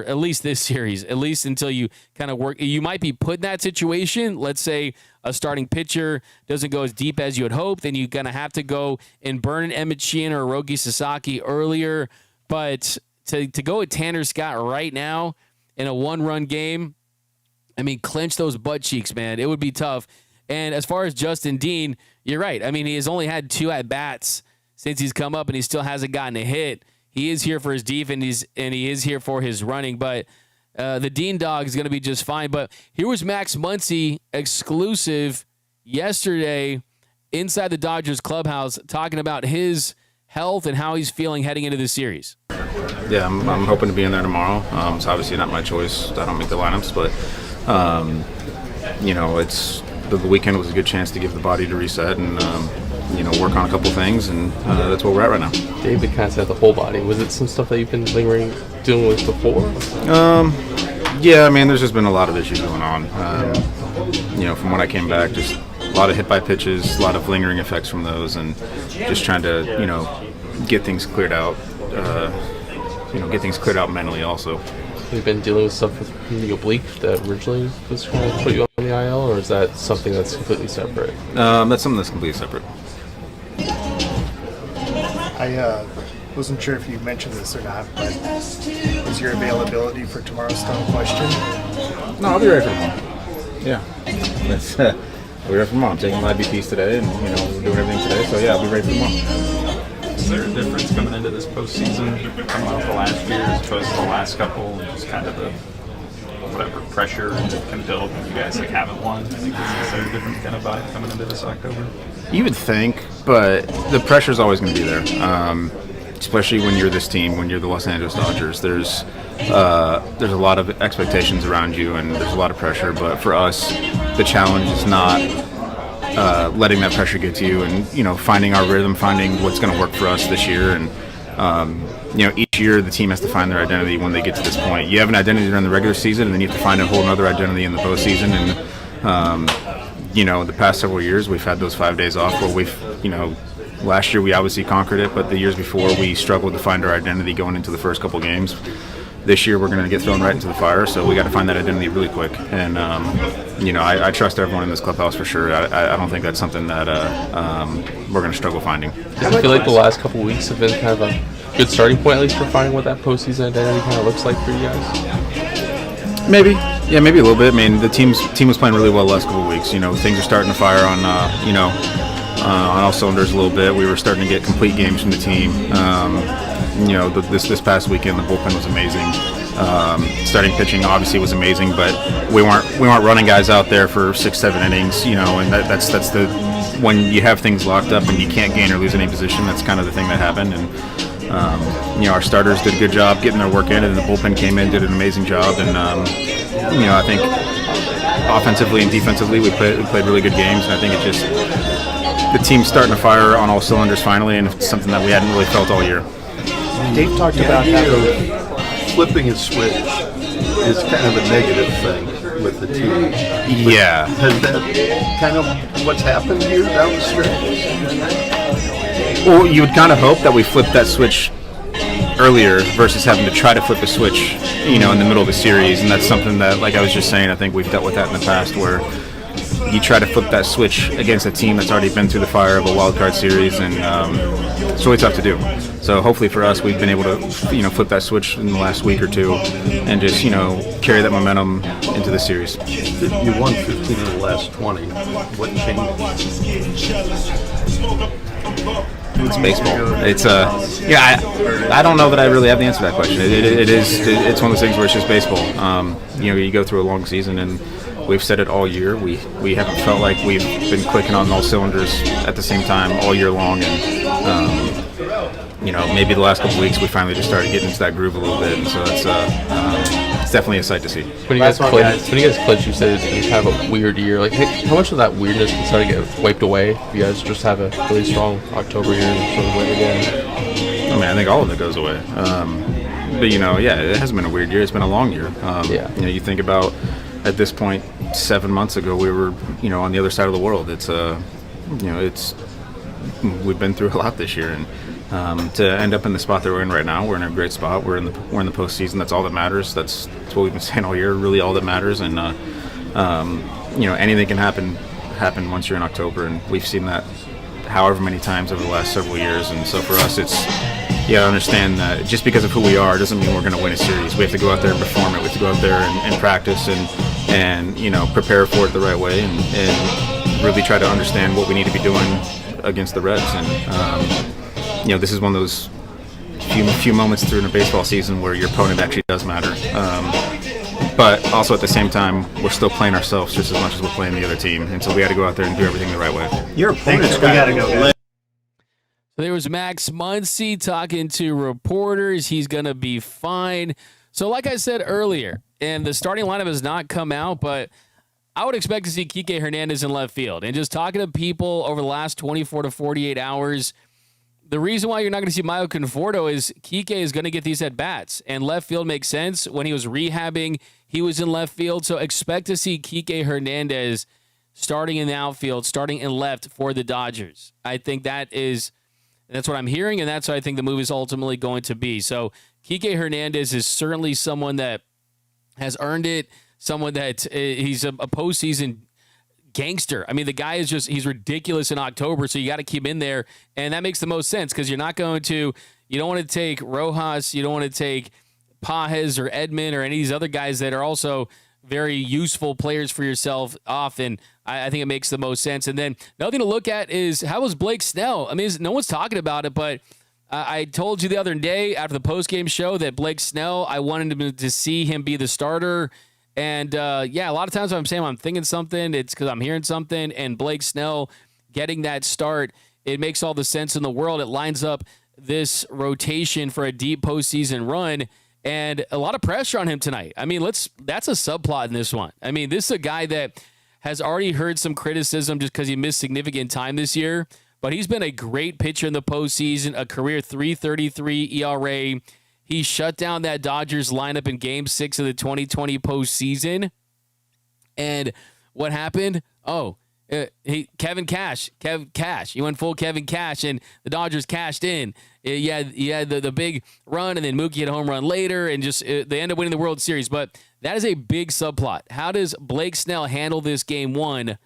at least this series, at least until you kind of work. You might be put in that situation. Let's say a starting pitcher doesn't go as deep as you had hoped, then you're going to have to go and burn an Emmet Sheehan or Roki Sasaki earlier. But to go with Tanner Scott right now in a 1-run game, I mean, clench those butt cheeks, man. It would be tough. And as far as Justin Dean, you're right. I mean, he has only had 2 at-bats since he's come up, and he still hasn't gotten a hit. He is here for his defense, and he is here for his running. But the Dean dog is going to be just fine. But here was Max Muncy exclusive yesterday inside the Dodgers clubhouse talking about his health and how he's feeling heading into this series. Yeah, I'm hoping to be in there tomorrow. It's obviously not my choice. I don't make the lineups, but it's the weekend was a good chance to give the body to reset and work on a couple things, and that's where we're at right now. David kind of said the whole body. Was it some stuff that you've been dealing with before? Yeah, I mean, there's just been a lot of issues going on. From when I came back, just a lot of hit by pitches, a lot of lingering effects from those, and just trying to, get things cleared out. Get things cleared out mentally also. You've been dealing with stuff with the oblique that originally was trying to put you on the IL, or is that something that's completely separate? That's something that's completely separate. I wasn't sure if you mentioned this or not, but is your availability for tomorrow still in question? No, I'll be ready for tomorrow. Yeah. I'll be ready for tomorrow. I'm taking my IBPs today, and we're doing everything today, so yeah, I'll be ready for tomorrow. Is there a difference coming into this postseason, coming off the last year as opposed to the last couple, and just kind of the pressure can build when you guys haven't won? I think is there a different kind of vibe coming into this October? You would think, but the pressure's always going to be there. Especially when you're this team, when you're the Los Angeles Dodgers. There's a lot of expectations around you, and there's a lot of pressure. But for us, the challenge is not letting that pressure get to you, and finding our rhythm, finding what's going to work for us this year. And each year the team has to find their identity when they get to this point. You have an identity during the regular season, and then you have to find a whole other identity in the postseason. And the past several years we've had those 5 days off where we've last year we obviously conquered it, but the years before we struggled to find our identity going into the first couple games. This year we're going to get thrown right into the fire, so we got to find that identity really quick. And I trust everyone in this clubhouse for sure. I don't think that's something that we're going to struggle finding. I feel like the last couple of weeks have been kind of a good starting point, at least for finding what that postseason identity kind of looks like for you guys. Maybe a little bit. I mean, the team was playing really well the last couple of weeks. Things are starting to fire on all cylinders a little bit. We were starting to get complete games from the team. This past weekend the bullpen was amazing. Starting pitching obviously was amazing, but we weren't running guys out there for 6-7 innings. And that's the when you have things locked up and you can't gain or lose any position. That's kind of the thing that happened. And our starters did a good job getting their work in, and the bullpen came in, did an amazing job. And I think offensively and defensively we played really good games. And I think it just the team's starting to fire on all cylinders finally, and it's something that we hadn't really felt all year. Dave talked about how flipping a switch is kind of a negative thing with the team. Yeah. Has that kind of what's happened here down the stretch? Well, you would kind of hope that we flipped that switch earlier versus having to try to flip a switch, in the middle of a series. And that's something that, like I was just saying, I think we've dealt with that in the past where you try to flip that switch against a team that's already been through the fire of a wild card series, and it's really tough to do. So hopefully for us, we've been able to, flip that switch in the last week or two, and just, carry that momentum into the series. You won 15 of the last 20. What changed? It's baseball. It's I don't know that I really have the answer to that question. It's one of those things where it's just baseball. You go through a long season, and we've said it all year. We haven't felt like we've been clicking on all cylinders at the same time all year long, and maybe the last couple of weeks we finally just started getting into that groove a little bit, and so it's definitely a sight to see. When you guys clinch, you said it's kind of a weird year. Like, how much of that weirdness can start to get wiped away if you guys just have a really strong October here and sort of win again? I mean, I think all of it goes away. But it hasn't been a weird year. It's been a long year. You think about at this point 7 months ago we were on the other side of the world. We've been through a lot this year, and to end up in the spot that we're in right now. We're in a great spot. We're in the postseason. That's all that matters. That's what we've been saying all year. Really, all that matters. And anything can happen once you're in October, and we've seen that however many times over the last several years. And so for us, it's understand that just because of who we are doesn't mean we're going to win a series. We have to go out there and perform it. We have to go out there and practice and prepare for it the right way and really try to understand what we need to be doing against the Reds. And this is one of those few moments through in a baseball season where your opponent actually does matter. But also at the same time, we're still playing ourselves just as much as we're playing the other team. And so we got to go out there and do everything the right way. Your opponent's got to go. There was Max Muncy talking to reporters. He's going to be fine. So like I said earlier, and the starting lineup has not come out, but I would expect to see Kike Hernandez in left field. And just talking to people over the last 24 to 48 hours, the reason why you're not going to see Mayo Conforto is Kike is going to get these at-bats. And left field makes sense. When he was rehabbing, he was in left field. So expect to see Kike Hernandez starting in the outfield, starting in left for the Dodgers. I think that's what I'm hearing, and that's what I think the move is ultimately going to be. So Kike Hernandez is certainly someone that has earned it, someone that he's a postseason gangster. I mean, the guy is he's ridiculous in October, so you got to keep him in there, and that makes the most sense because you don't want to take Rojas, you don't want to take Pajes or Edman or any of these other guys that are also very useful players for yourself off, and I think it makes the most sense. And then another thing to look at is how was Blake Snell? I mean, no one's talking about it, but I told you the other day after the postgame show that Blake Snell, I wanted to see him be the starter. And, a lot of times when I'm saying I'm thinking something, it's because I'm hearing something. And Blake Snell getting that start, it makes all the sense in the world. It lines up this rotation for a deep postseason run. And a lot of pressure on him tonight. I mean, that's a subplot in this one. I mean, this is a guy that has already heard some criticism just because he missed significant time this year. But he's been a great pitcher in the postseason, a career .333 ERA. He shut down that Dodgers lineup in Game 6 of the 2020 postseason. And what happened? Kevin Cash. He went full Kevin Cash, and the Dodgers cashed in. He had the big run, and then Mookie had a home run later, and they end up winning the World Series. But that is a big subplot. How does Blake Snell handle this Game 1?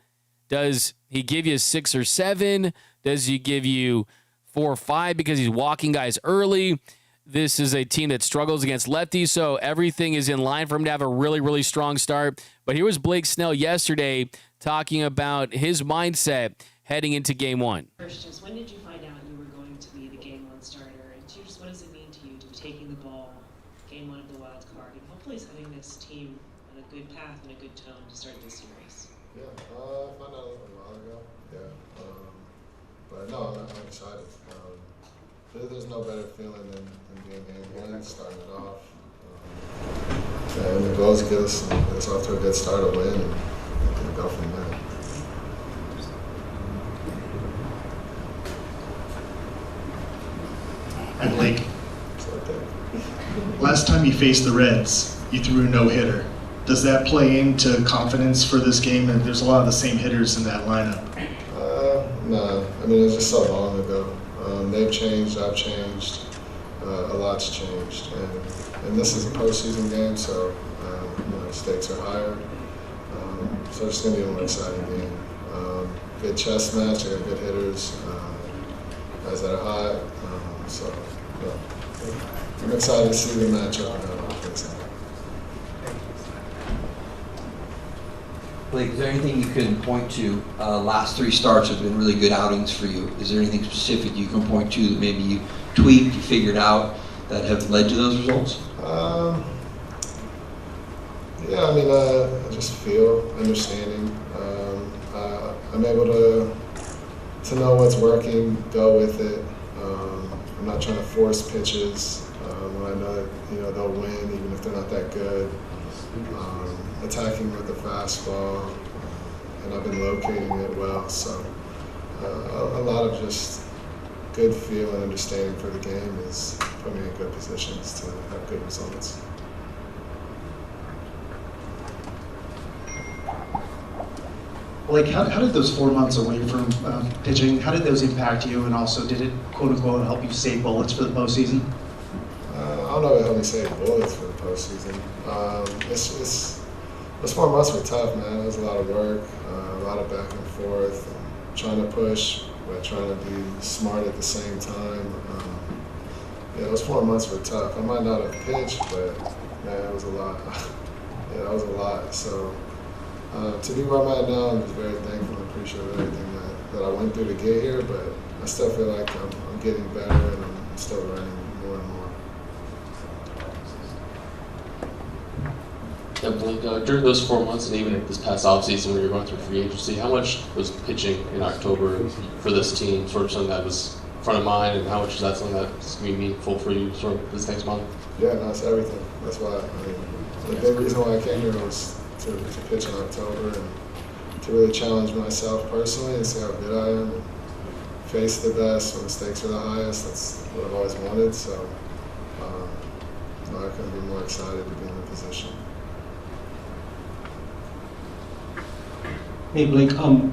Does he give you 6 or 7? Does he give you 4 or 5 because he's walking guys early? This is a team that struggles against lefties, so everything is in line for him to have a really, really strong start. But here was Blake Snell yesterday talking about his mindset heading into Game 1. First, when did you find out you were going to be the Game 1 starter? And two, what does it mean to you to be taking the ball, Game 1 of the wild card, and hopefully setting this team on a good path and a good tone to start this series? Yeah, I found out a little while ago. Yeah, but no, I'm excited. There's no better feeling than being Game 1, starting it off. And the goal is to get us off to a good start, a win, and go from there. Hi, Blake. Last time you faced the Reds, you threw a no-hitter. Does that play into confidence for this game? And there's a lot of the same hitters in that lineup. No, I mean, it was just so long ago. They've changed, I've changed, a lot's changed. And this is a postseason game, so stakes are higher. So it's going to be a more exciting game. Good chess match, I got good hitters, guys that are hot. I'm excited to see the matchup. Blake, is there anything you can point to? Last 3 starts have been really good outings for you. Is there anything specific you can point to that maybe you tweaked, you figured out, that have led to those results? Yeah, I mean, I just feel, understanding. I'm able to know what's working, go with it. I'm not trying to force pitches when I know that, they'll win even if they're not that good. Attacking with the fastball, and I've been locating it well. So a lot of just good feel and understanding for the game is putting me in good positions to have good results. Like, how did those 4 months away from pitching, how did those impact you? And also, did it, quote unquote, help you save bullets for the postseason? I don't know if it helped me save bullets for the postseason. Those 4 months were tough, man. It was a lot of work, a lot of back and forth, and trying to push, but trying to be smart at the same time. Yeah, those 4 months were tough. I might not have pitched, but man, it was a lot. Yeah, that was a lot. So to be where I'm at now, I'm just very thankful and appreciative of everything that I went through to get here. But I still feel like I'm getting better and I'm still learning more and more. Yeah, Blake, during those 4 months and even this past offseason when you were going through free agency, how much was pitching in October for this team sort of something that was front of mind, and how much is that something that's going to be meaningful for you sort of this next month? Yeah, no, it's everything. That's why, the big reason why I came here was to pitch in October and to really challenge myself personally and see how good I am and face the best when the stakes are the highest. That's what I've always wanted, so I couldn't be more excited to be in the position. Hey Blake,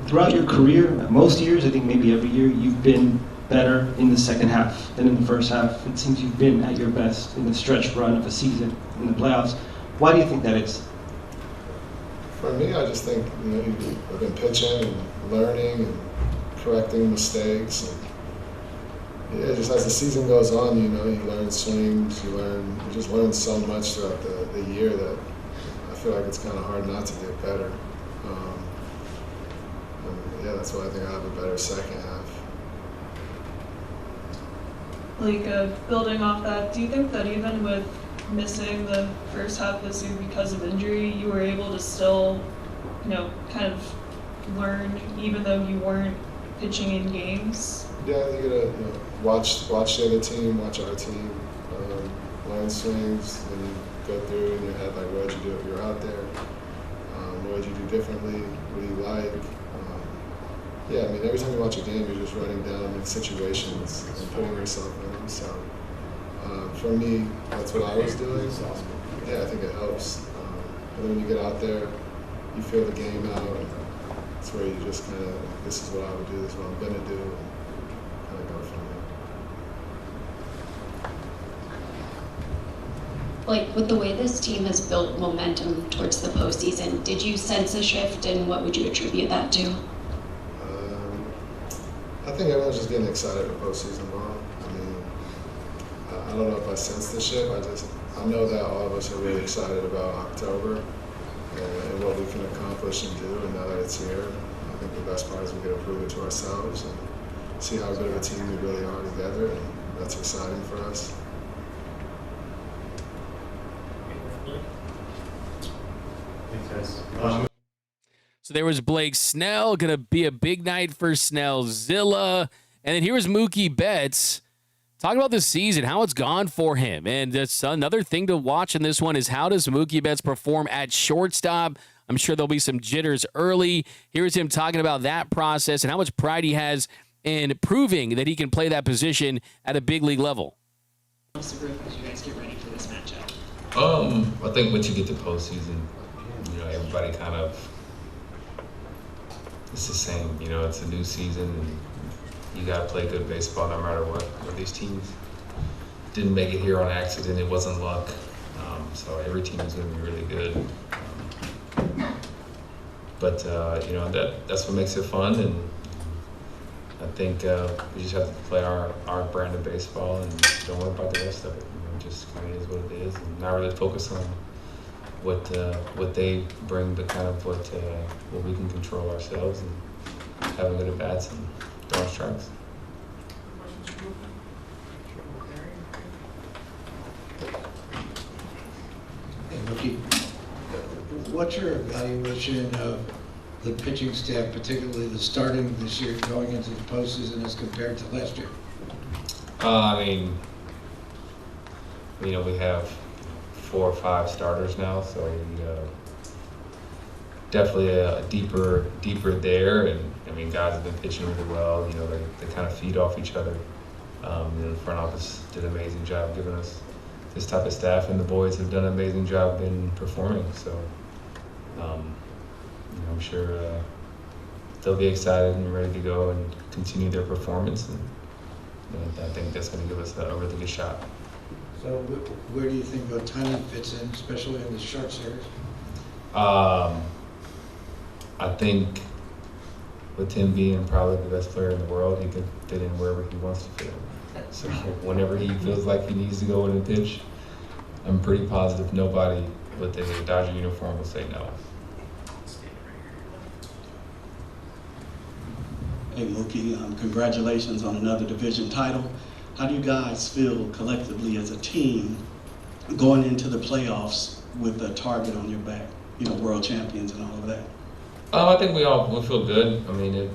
throughout your career, most years, I think maybe every year, you've been better in the second half than in the first half. It seems you've been at your best in the stretch run of a season in the playoffs. Why do you think that is? For me, I just think I've been pitching and learning and correcting mistakes. And yeah, just as the season goes on, you learn swings, you just learn so much throughout the year that I feel like it's kind of hard not to get better. Yeah, that's why I think I have a better second half. Like, building off that, do you think that even with missing the first half this year because of injury, you were able to still, kind of learn even though you weren't pitching in games? Yeah, you gotta watch the other team, watch our team, learn swings, and you go through in your head like, what would you do if you were out there? What would you do differently? What do you like? Yeah, every time you watch a game, you're just running down situations and putting yourself in them. So for me, that's what I was doing. Yeah, I think it helps. But then when you get out there, you feel the game out. It's where you just kind of, this is what I would do, this is what I'm going to do, and kind of go from there. Like, with the way this team has built momentum towards the postseason, did you sense a shift, and what would you attribute that to? I think everyone's just getting excited for postseason ball. I don't know if I sense the shift. I know that all of us are really excited about October and what we can accomplish and do. And now that it's here, I think the best part is we get to prove it to ourselves and see how good of a team we really are together. And that's exciting for us. Thanks, guys. So there was Blake Snell, going to be a big night for Snellzilla. And then here was Mookie Betts talking about this season, how it's gone for him. And that's another thing to watch in this one is how does Mookie Betts perform at shortstop? I'm sure there'll be some jitters early. Here's him talking about that process and how much pride he has in proving that he can play that position at a big league level. What's the group as you guys get ready for this matchup? I think once you get to postseason, everybody kind of, it's the same, it's a new season and you got to play good baseball no matter what. These teams didn't make it here on accident, it wasn't luck. So every team is going to be really good. But that's what makes it fun, and I think we just have to play our brand of baseball and don't worry about the rest of it. Just kind of is what it is, and not really focus on what they bring, but kind of what we can control ourselves and having good at bats and throwing strikes. Hey, Mookie, what's your evaluation of the pitching staff, particularly the starting this year going into the postseason as compared to last year? We have 4 or 5 starters now, so definitely a deeper there. And guys have been pitching really well. They kind of feed off each other. The front office did an amazing job giving us this type of staff, and the boys have done an amazing job in performing. So I'm sure they'll be excited and ready to go and continue their performance. And I think that's going to give us a really good shot. So where do you think Ohtani fits in, especially in the short series? I think with him being probably the best player in the world, he could fit in wherever he wants to fit in. So whenever he feels like he needs to go in and pitch, I'm pretty positive nobody with a Dodger uniform will say no. Hey Mookie, congratulations on another division title. How do you guys feel collectively as a team going into the playoffs with a target on your back? You know, world champions and all of that. I think we feel good. I mean,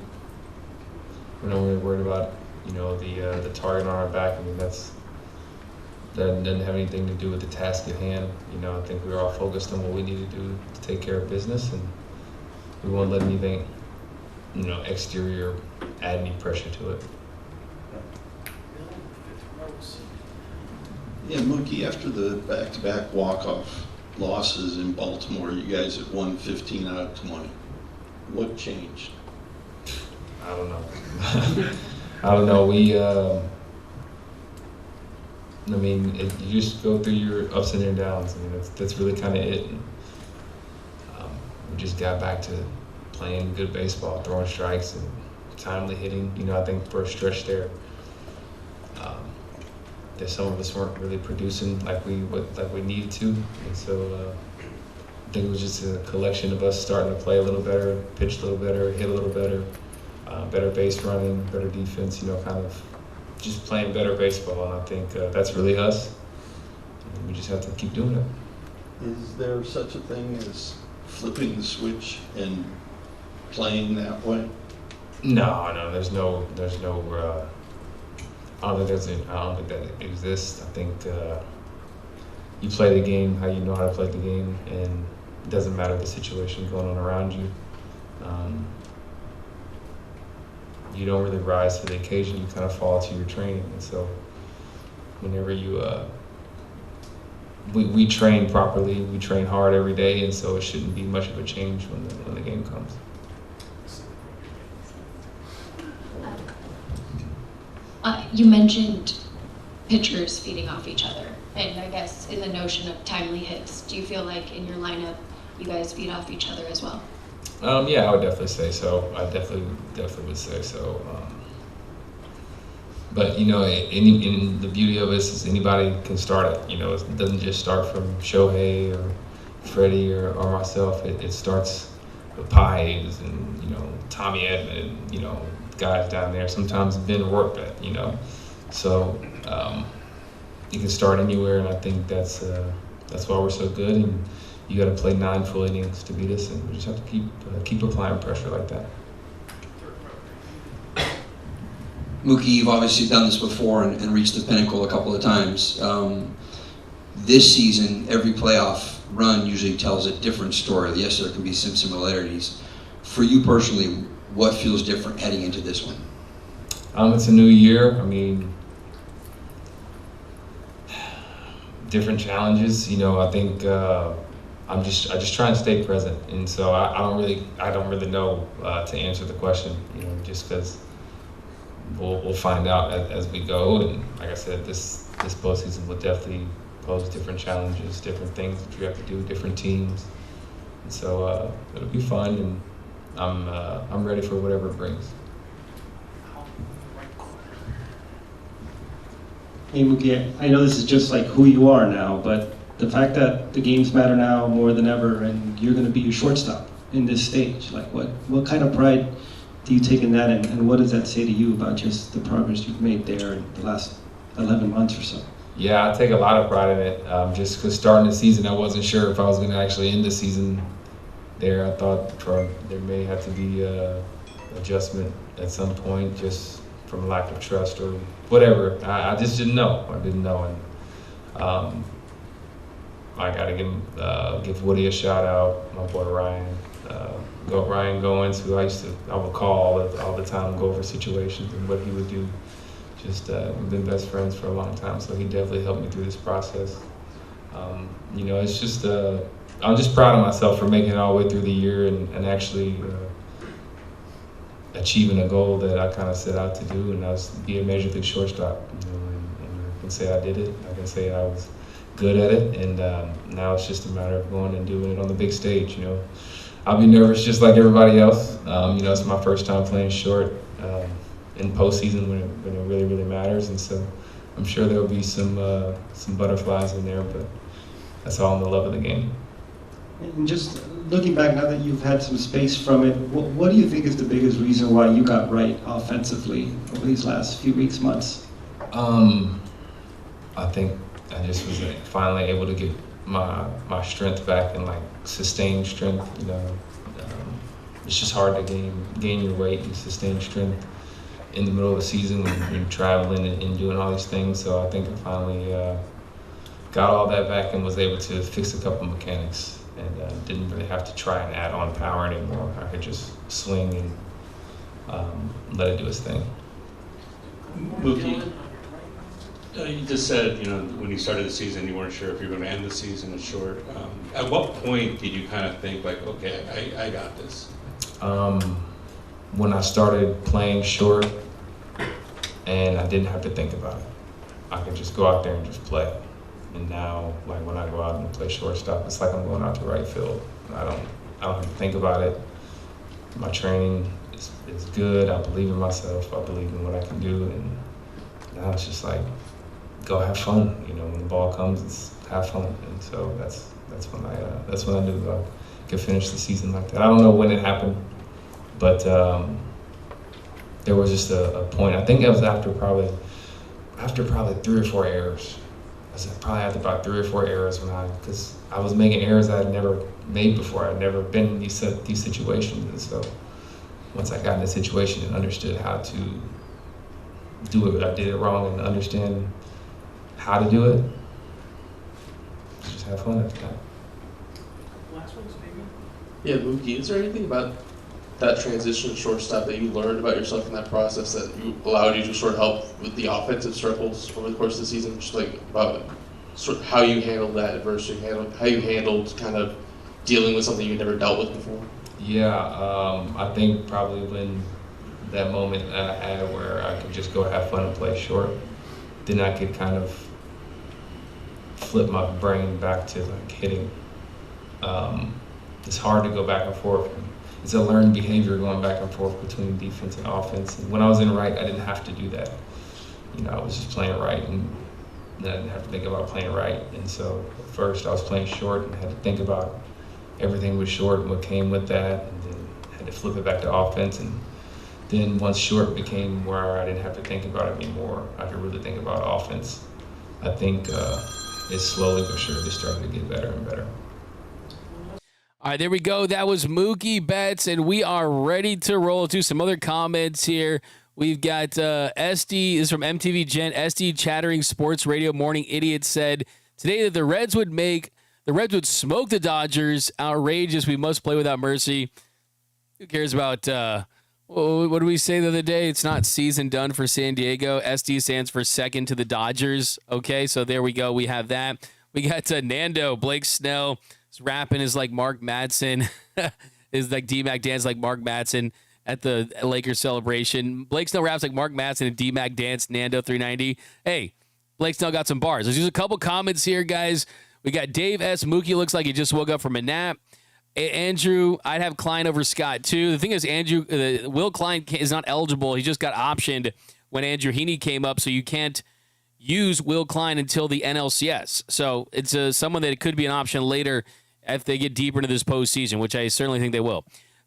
we're not really worried about the target on our back. I mean, that doesn't have anything to do with the task at hand. I think we're all focused on what we need to do to take care of business, and we won't let anything, exterior add any pressure to it. Yeah, Mookie, after the back-to-back walk-off losses in Baltimore, you guys had won 15 out of 20. What changed? I don't know. I don't know. You just go through your ups and your downs. I mean, that's really kind of it. And, we just got back to playing good baseball, throwing strikes and timely hitting. I think for a stretch there, that some of us weren't really producing like we needed to, and so I think it was just a collection of us starting to play a little better, pitch a little better, hit a little better, better base running, better defense. Kind of just playing better baseball, and I think that's really us. And we just have to keep doing it. Is there such a thing as flipping the switch and playing that way? No, there's no. I don't think that exists. I think you play the game how you know how to play the game, and it doesn't matter the situation going on around you. You don't really rise to the occasion. You kind of fall to your training, and so whenever you we train properly, we train hard every day, and so it shouldn't be much of a change when the game comes. You mentioned pitchers feeding off each other, and I guess in the notion of timely hits, do you feel like in your lineup you guys feed off each other as well? Yeah, I would definitely say so. I definitely would say so. But in the beauty of it is anybody can start it. It doesn't just start from Shohei or Freddie or myself. It starts with Pies and Tommy Edman, guys down there. Sometimes it's been worked at, So you can start anywhere, and I think that's why we're so good. And you got to play 9 full innings to beat us, and we just have to keep applying pressure like that. Mookie, you've obviously done this before and reached the pinnacle a couple of times. This season, every playoff run usually tells a different story. Yes, there can be some similarities. For you personally, what feels different heading into this one? It's a new year. I mean, different challenges. I think I just try and stay present, and so I don't really know to answer the question. Just because we'll find out as we go. And like I said, this postseason will definitely pose different challenges, different things that you have to do, different teams, and so it'll be fun. And I'm ready for whatever it brings. Hey Mookie, I know this is just like who you are now, but the fact that the games matter now more than ever, and you're going to be your shortstop in this stage, like what kind of pride do you take in that, and what does that say to you about just the progress you've made there in the last 11 months or so? Yeah, I take a lot of pride in it. Just because starting the season, I wasn't sure if I was going to actually end the season there. I thought there may have to be adjustment at some point, just from lack of trust or whatever. I just didn't know. And I got to give Woody a shout out, my boy Ryan. Ryan Goins, who I would call all the time, go over situations and what he would do. Just we've been best friends for a long time, so he definitely helped me through this process. It's just I'm just proud of myself for making it all the way through the year and actually achieving a goal that I kind of set out to do, and that was be a major league shortstop. And I can say I did it. I can say I was good at it, and now it's just a matter of going and doing it on the big stage. I'll be nervous just like everybody else. It's my first time playing short in postseason when it really, really matters, and so I'm sure there'll be some butterflies in there, but that's all in the love of the game. And just looking back, now that you've had some space from it, what do you think is the biggest reason why you got right offensively over these last few weeks, months? I think I just was finally able to get my strength back and sustained strength. It's just hard to gain your weight and sustain strength in the middle of the season when you're traveling and doing all these things. So I think I finally got all that back and was able to fix a couple mechanics. And didn't really have to try and add on power anymore. I could just swing and let it do its thing. Mookie, you just said, when you started the season, you weren't sure if you were going to end the season as short. At what point did you kind of think, okay, I got this? When I started playing short and I didn't have to think about it. I could just go out there and just play. And now, when I go out and play shortstop, it's like I'm going out to right field. I don't have to think about it. My training is good. I believe in myself. I believe in what I can do. And now it's just go have fun. When the ball comes, it's have fun. And so that's when I knew I could finish the season like that. I don't know when it happened, but there was just a point. I think it was after probably 3 or 4 errors. I probably had about 3 or 4 errors because I was making errors I had never made before. I'd never been in these situations. And so once I got in the situation and understood how to do it, I did it wrong and understand how to do it, just have fun after that. Yeah, Mookie, is there anything about that transition to shortstop that you learned about yourself in that process that allowed you to sort of help with the offensive struggles over the course of the season? Just about sort of how you handled that adversity, how you handled kind of dealing with something you'd never dealt with before? Yeah, I think probably when that moment I had where I could just go have fun and play short, then I could kind of flip my brain back to hitting. It's hard to go back and forth. It's a learned behavior going back and forth between defense and offense. And when I was in right, I didn't have to do that. I was just playing right, and then I didn't have to think about playing right. And so at first I was playing short and had to think about everything was short and what came with that, and then had to flip it back to offense. And then once short became where I didn't have to think about it anymore, I could really think about offense. I think it slowly but surely started to get better and better. All right, there we go. That was Mookie Betts, and we are ready to roll to some other comments here. We've got SD, this is from MTV Gen. SD Chattering Sports Radio Morning Idiot said today that the Reds would smoke the Dodgers. Outrageous. We must play without mercy. Who cares about what did we say the other day? It's not season done for San Diego. SD stands for second to the Dodgers. Okay, so there we go. We have that. We got Nando, Blake Snell. Rapping is like Mark Madsen. Is like D-Mac dance like Mark Madsen at the Lakers celebration. Blake Snell raps like Mark Madsen and D-Mac dance Nando 390. Hey, Blake Snell got some bars. There's just a couple comments here, guys. We got Dave S. Mookie looks like he just woke up from a nap. Andrew, I'd have Klein over Scott too. The thing is, Andrew, Will Klein is not eligible. He just got optioned when Andrew Heaney came up, so you can't use Will Klein until the NLCS. So it's someone that could be an option later if they get deeper into this postseason, which I certainly think they will.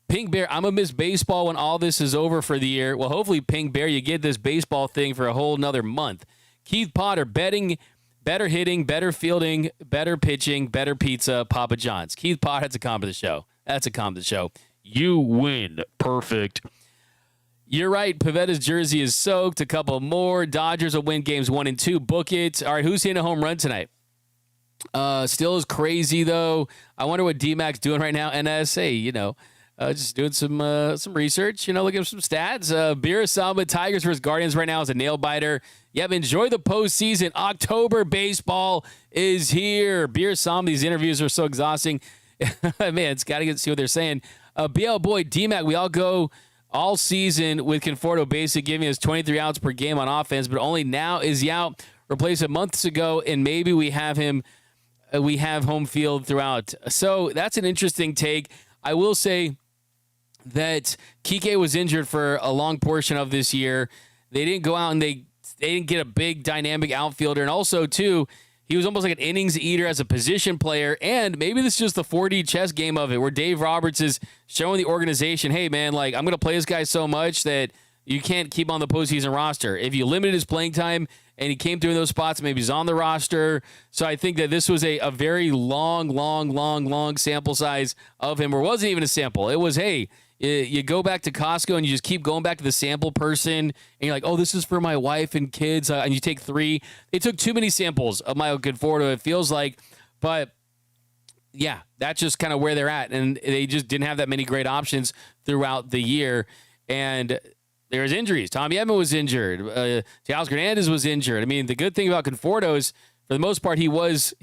Pink Bear, I'm going to miss baseball when all this is over for the year. Well, hopefully, Pink Bear, you get this baseball thing for a whole nother month. Keith Potter, betting, better hitting, better fielding, better pitching, better pizza, Papa John's. Keith Potter, that's a comment of the show. That's a comment of the show. You win. Perfect. You're right. Pavetta's jersey is soaked. A couple more. Dodgers will win games 1 and 2. Book it. All right, who's hitting a home run tonight? Still is crazy, though. I wonder what D-Mac's doing right now. NSA, just doing some research, looking at some stats. Beer Samba, Tigers versus Guardians right now is a nail-biter. Yep, enjoy the postseason. October baseball is here. Beer Samba, these interviews are so exhausting. Man, it's got to see what they're saying. BL Boy, D-Mac, we all go all season with Conforto basically giving us 23 outs per game on offense, but only now is he out, replaced him months ago, and maybe we have him. We have home field throughout. So that's an interesting take. I will say that Kike was injured for a long portion of this year. They didn't go out and they didn't get a big dynamic outfielder. And also, too, he was almost like an innings eater as a position player. And maybe this is just the 4D chess game of it, where Dave Roberts is showing the organization, hey, man, like, I'm going to play this guy so much that you can't keep him on the postseason roster. If you limited his playing time and he came through those spots, maybe he's on the roster. So I think that this was a very long sample size of him, or wasn't even a sample. It was, hey, you go back to Costco and you just keep going back to the sample person, and you're like, oh, this is for my wife and kids, and you take 3. They took too many samples of Michael Conforto, it feels like. But, yeah, that's just kind of where they're at, and they just didn't have that many great options throughout the year. And there's injuries. Tommy Edman was injured. Teoscar Hernandez was injured. I mean, the good thing about Conforto is, for the most part, he was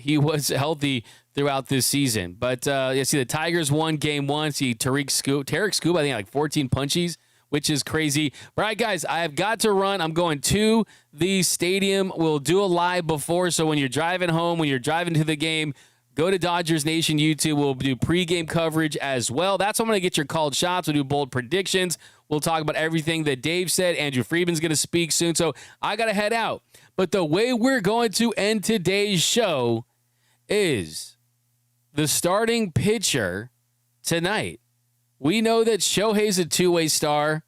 healthy throughout this season. But you see the Tigers won game 1. See Tarek Scoop, I think, like 14 punchies, which is crazy. All right, guys, I have got to run. I'm going to the stadium. We'll do a live before, so when you're driving home, when you're driving to the game, go to Dodgers Nation YouTube. We'll do pregame coverage as well. That's when I'm going to get your called shots. We'll do bold predictions. We'll talk about everything that Dave said. Andrew Friedman's going to speak soon, so I got to head out. But the way we're going to end today's show is the starting pitcher tonight. We know that Shohei's a two-way star,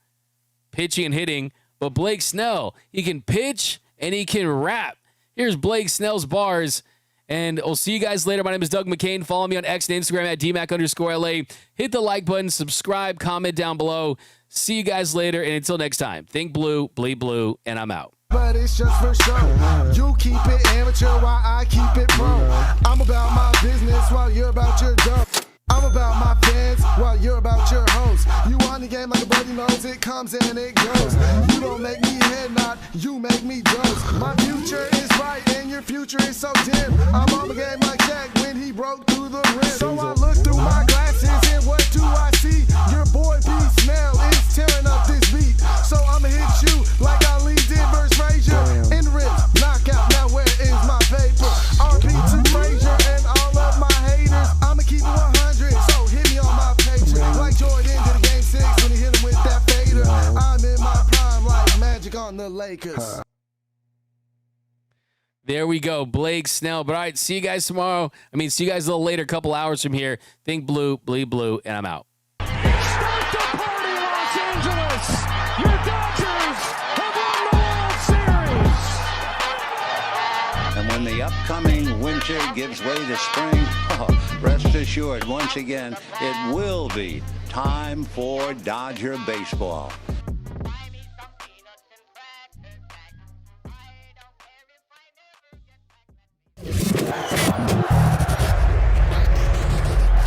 pitching and hitting, but Blake Snell, he can pitch and he can rap. Here's Blake Snell's bars. And we'll see you guys later. My name is Doug McKain. Follow me on X and Instagram at DMac_LA. Hit the like button, subscribe, comment down below. See you guys later. And until next time, think blue, bleed blue, and I'm out. But it's just for show. You keep it amateur while I keep it pro. I'm about my business while you're about your dough. I'm about my fans while you're about your host. You on the game like a buddy knows it comes and it goes. You don't make me head nod, you make me dose. My future is bright and your future is so dim. I'm on the game like Jack when he broke through the rim. So I look through my glasses and what do I see? Your boy B. Snell is tearing up this beat. So I'ma hit you like Ali did versus Frazier. In rip, knockout, now where is my paper? RP to Frazier and all of my haters. I'ma keep it 100. So hit me on my page like Jordan did the game 6 when he hit him with that fader. I'm in my prime like Magic on the Lakers. There we go, Blake Snell. But all right, see you guys tomorrow. See you guys a little later, a couple hours from here. Think blue, bleed blue, and I'm out. Start the party, Los Angeles! Your Dodgers have won the World Series! And when the upcoming winter gives way to spring, rest assured, once again, it will be time for Dodger baseball.